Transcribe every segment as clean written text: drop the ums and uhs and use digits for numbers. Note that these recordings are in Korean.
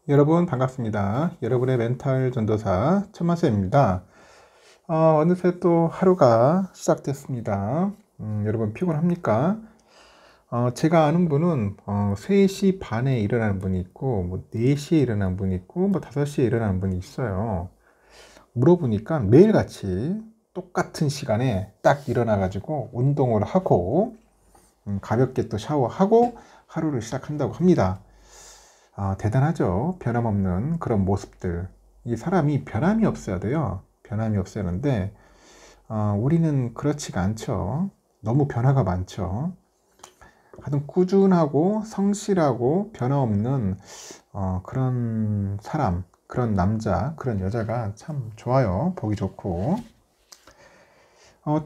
여러분 반갑습니다. 여러분의 멘탈 전도사 천만쌤입니다. 어느새 또 하루가 시작됐습니다. 여러분 피곤합니까? 제가 아는 분은 3시 반에 일어나는 분이 있고 뭐 4시에 일어나는 분이 있고 뭐 5시에 일어나는 분이 있어요. 물어보니까 매일같이 똑같은 시간에 딱 일어나 가지고 운동을 하고 가볍게 또 샤워하고 하루를 시작한다고 합니다. 대단하죠. 변함없는 그런 모습들. 이 사람이 변함이 없어야 돼요. 변함이 없어야 하는데 우리는 그렇지가 않죠. 너무 변화가 많죠. 하여튼 꾸준하고 성실하고 변함없는 그런 사람, 그런 남자, 그런 여자가 참 좋아요. 보기 좋고.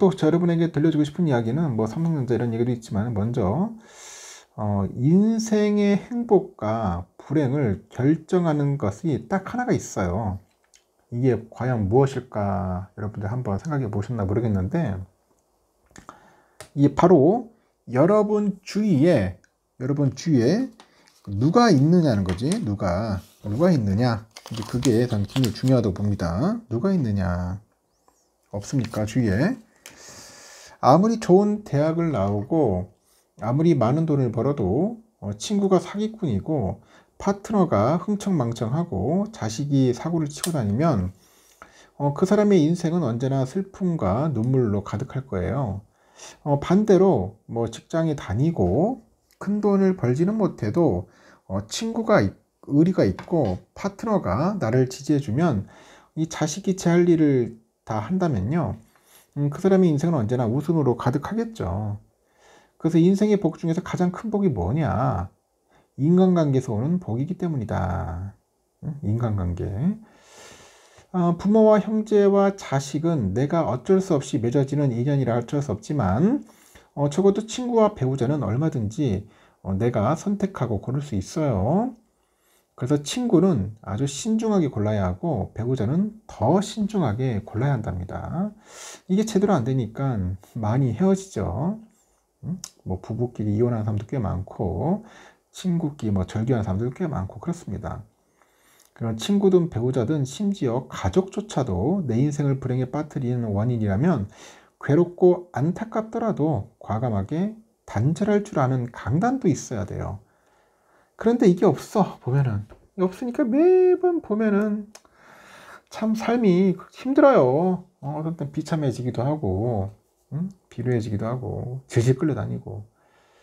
또 여러분에게 들려주고 싶은 이야기는 뭐 삼성전자 이런 얘기도 있지만 먼저 인생의 행복과 불행을 결정하는 것이 딱 하나가 있어요. 이게 과연 무엇일까 여러분들 한번 생각해 보셨나 모르겠는데 이게 바로 여러분 주위에 누가 있느냐는 거지. 누가 있느냐. 이제 그게 전 굉장히 중요하다고 봅니다. 누가 있느냐. 없습니까 주위에. 아무리 좋은 대학을 나오고 아무리 많은 돈을 벌어도 친구가 사기꾼이고 파트너가 흥청망청하고 자식이 사고를 치고 다니면 그 사람의 인생은 언제나 슬픔과 눈물로 가득할 거예요. 반대로 뭐 직장에 다니고 큰 돈을 벌지는 못해도 친구가 의리가 있고 파트너가 나를 지지해주면 이 자식이 제 할 일을 다 한다면요. 그 사람의 인생은 언제나 웃음으로 가득하겠죠. 그래서 인생의 복 중에서 가장 큰 복이 뭐냐? 인간관계에서 오는 복이기 때문이다. 인간관계. 부모와 형제와 자식은 내가 어쩔 수 없이 맺어지는 인연이라 어쩔 수 없지만 적어도 친구와 배우자는 얼마든지 내가 선택하고 고를 수 있어요. 그래서 친구는 아주 신중하게 골라야 하고 배우자는 더 신중하게 골라야 한답니다. 이게 제대로 안 되니까 많이 헤어지죠. 뭐 부부끼리 이혼하는 사람도 꽤 많고 친구끼리 뭐 절교하는 사람들도 꽤 많고 그렇습니다. 그런 친구든 배우자든 심지어 가족조차도 내 인생을 불행에 빠뜨리는 원인이라면 괴롭고 안타깝더라도 과감하게 단절할 줄 아는 강단도 있어야 돼요. 그런데 이게 보면은 없으니까 매번 보면은 참 삶이 힘들어요. 어떤 땐 비참해지기도 하고 비루해지기도 하고 질질 끌려다니고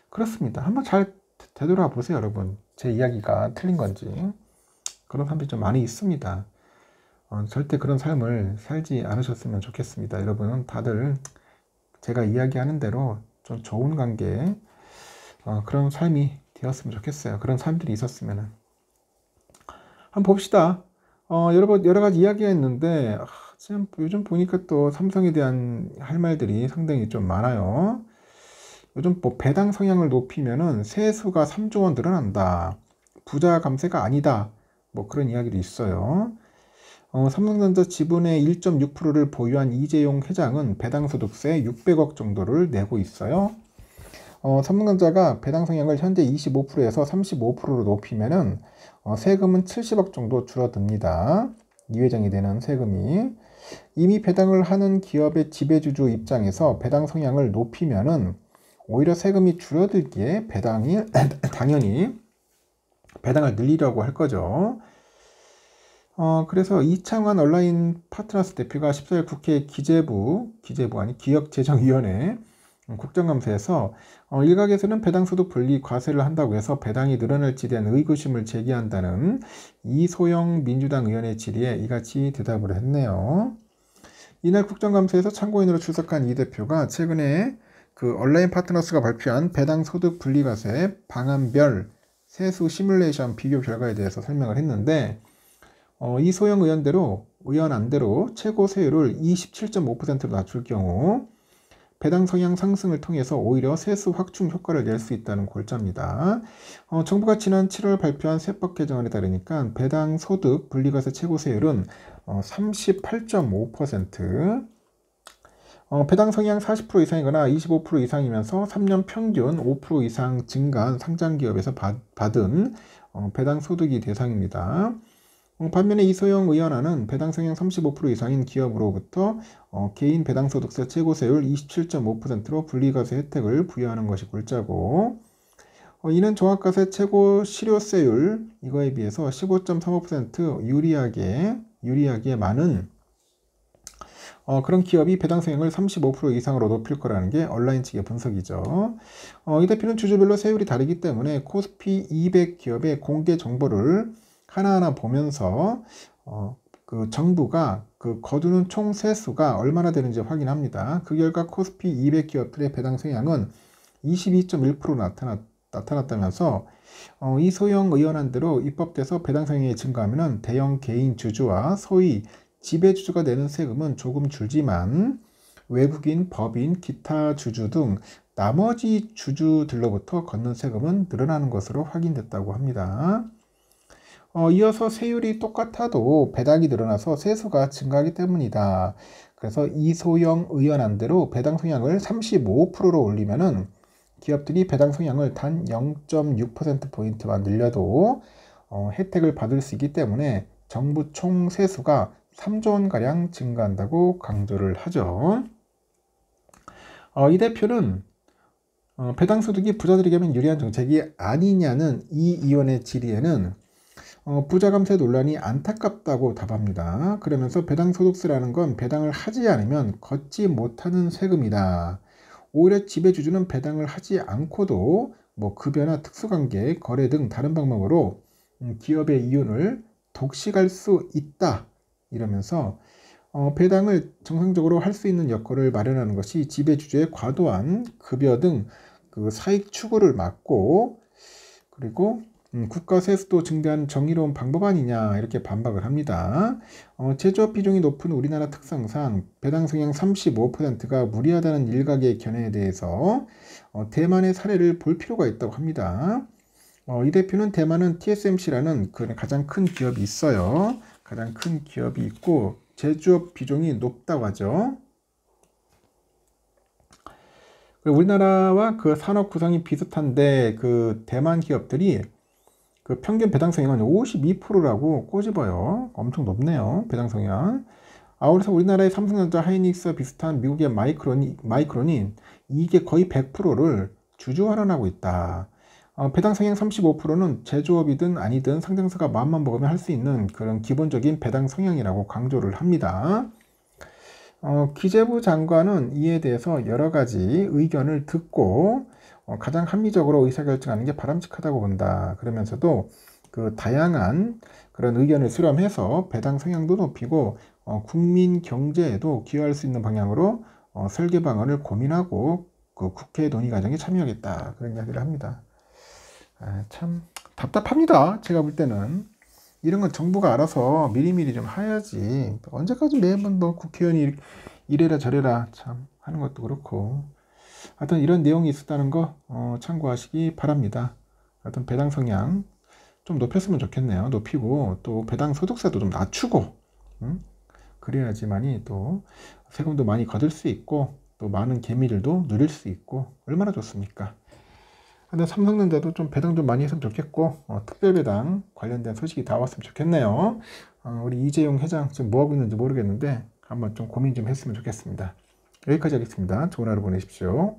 그렇습니다. 한번 잘 되돌아보세요 여러분. 제 이야기가 틀린 건지. 그런 사람들이 좀 많이 있습니다. 절대 그런 삶을 살지 않으셨으면 좋겠습니다. 여러분은 다들 제가 이야기하는 대로 좀 좋은 관계 그런 삶이 되었으면 좋겠어요. 그런 삶들이 있었으면. 한번 봅시다. 여러 가지 이야기가 있는데 지금 요즘 보니까 또 삼성에 대한 할 말들이 상당히 좀 많아요. 요즘 뭐 배당 성향을 높이면은 세수가 3조 원 늘어난다. 부자 감세가 아니다. 뭐 그런 이야기도 있어요. 삼성전자 지분의 1.6%를 보유한 이재용 회장은 배당소득세 600억 정도를 내고 있어요. 삼성전자가 배당 성향을 현재 25%에서 35%로 높이면은 세금은 70억 정도 줄어듭니다. 이 회장이 되는 세금이. 이미 배당을 하는 기업의 지배주주 입장에서 배당 성향을 높이면은 오히려 세금이 줄어들기에 당연히 배당을 늘리려고 할 거죠. 그래서 이창환 온라인 파트너스 대표가 14일 국회 기획재정위원회 국정감사에서 일각에서는 배당소득 분리 과세를 한다고 해서 배당이 늘어날지 대한 의구심을 제기한다는 이소영 민주당 의원의 질의에 이같이 대답을 했네요. 이날 국정감사에서 참고인으로 출석한 이 대표가 최근에 그 온라인 파트너스가 발표한 배당소득 분리과세 방안별 세수 시뮬레이션 비교 결과에 대해서 설명을 했는데 이소영 의원 안대로 최고 세율을 27.5%로 낮출 경우 배당 성향 상승을 통해서 오히려 세수 확충 효과를 낼 수 있다는 골자입니다. 정부가 지난 7월 발표한 세법 개정안에 따르니까 배당 소득 분리과세 최고 세율은 38.5%, 배당 성향 40% 이상이거나 25% 이상이면서 3년 평균 5% 이상 증가한 상장 기업에서 받은 배당 소득이 대상입니다. 반면에 이소영 의원안은 배당 성향 35% 이상인 기업으로부터 개인 배당소득세 최고세율 27.5%로 분리과세 혜택을 부여하는 것이 골자고, 이는 종합과세 최고 실효세율 이거에 비해서 15.35% 유리하게 많은 그런 기업이 배당 성향을 35% 이상으로 높일 거라는 게 언라인 측의 분석이죠. 이 대표는 주주별로 세율이 다르기 때문에 코스피 200 기업의 공개 정보를 하나하나 보면서 그 정부가 그 거두는 총 세수가 얼마나 되는지 확인합니다. 그 결과 코스피 200 기업들의 배당 성향은 22.1% 나타났다면서 이소영 의원안대로 입법돼서 배당 성향이 증가하면 대형 개인 주주와 소위 지배주주가 내는 세금은 조금 줄지만 외국인, 법인, 기타 주주 등 나머지 주주들로부터 걷는 세금은 늘어나는 것으로 확인됐다고 합니다. 이어서 세율이 똑같아도 배당이 늘어나서 세수가 증가하기 때문이다. 그래서 이소영 의원안대로 배당 성향을 35%로 올리면은 기업들이 배당 성향을 단 0.6%포인트만 늘려도 혜택을 받을 수 있기 때문에 정부 총 세수가 3조 원가량 증가한다고 강조를 하죠. 이 대표는 배당소득이 부자들에게만 유리한 정책이 아니냐는 이 의원의 질의에는 부자 감세 논란이 안타깝다고 답합니다. 그러면서 배당소득세라는 건 배당을 하지 않으면 걷지 못하는 세금이다. 오히려 지배주주는 배당을 하지 않고도 뭐 급여나 특수관계, 거래 등 다른 방법으로 기업의 이윤을 독식할 수 있다. 이러면서 배당을 정상적으로 할 수 있는 여건을 마련하는 것이 지배주주의 과도한 급여 등 그 사익 추구를 막고, 그리고 국가 세수도 증대하는 정의로운 방법 아니냐 이렇게 반박을 합니다. 제조업 비중이 높은 우리나라 특성상 배당 성향 35%가 무리하다는 일각의 견해에 대해서 대만의 사례를 볼 필요가 있다고 합니다. 이 대표는 대만은 TSMC라는 그 가장 큰 기업이 있어요. 가장 큰 기업이 있고 제조업 비중이 높다고 하죠. 우리나라와 그 산업 구성이 비슷한데 그 대만 기업들이 그 평균 배당 성향은 52%라고 꼬집어요. 엄청 높네요. 배당 성향. 그래서 우리나라의 삼성전자, 하이닉스와 비슷한 미국의 마이크론이 이게 거의 100%를 주주 환원하고 있다. 배당 성향 35%는 제조업이든 아니든 상장사가 마음만 먹으면 할 수 있는 그런 기본적인 배당 성향이라고 강조를 합니다. 기재부 장관은 이에 대해서 여러 가지 의견을 듣고 가장 합리적으로 의사결정하는 게 바람직하다고 본다. 그러면서도 그 다양한 그런 의견을 수렴해서 배당 성향도 높이고 국민 경제에도 기여할 수 있는 방향으로 설계 방안을 고민하고 그 국회 논의 과정에 참여하겠다. 그런 이야기를 합니다. 참 답답합니다. 제가 볼 때는 이런 건 정부가 알아서 미리미리 좀 해야지. 언제까지 매번 뭐 국회의원이 이래라 저래라 참 하는 것도 그렇고. 하여튼 이런 내용이 있었다는 거 참고하시기 바랍니다. 하여튼 배당 성향 좀 높였으면 좋겠네요. 높이고 또 배당 소득세도 좀 낮추고 그래야지만이 또 세금도 많이 거둘 수 있고 또 많은 개미들도 누릴 수 있고 얼마나 좋습니까? 근데 삼성전자도 좀 배당 좀 많이 했으면 좋겠고 특별배당 관련된 소식이 다 왔으면 좋겠네요. 우리 이재용 회장 지금 뭐하고 있는지 모르겠는데 한번 좀 고민 좀 했으면 좋겠습니다. 여기까지 하겠습니다. 좋은 하루 보내십시오.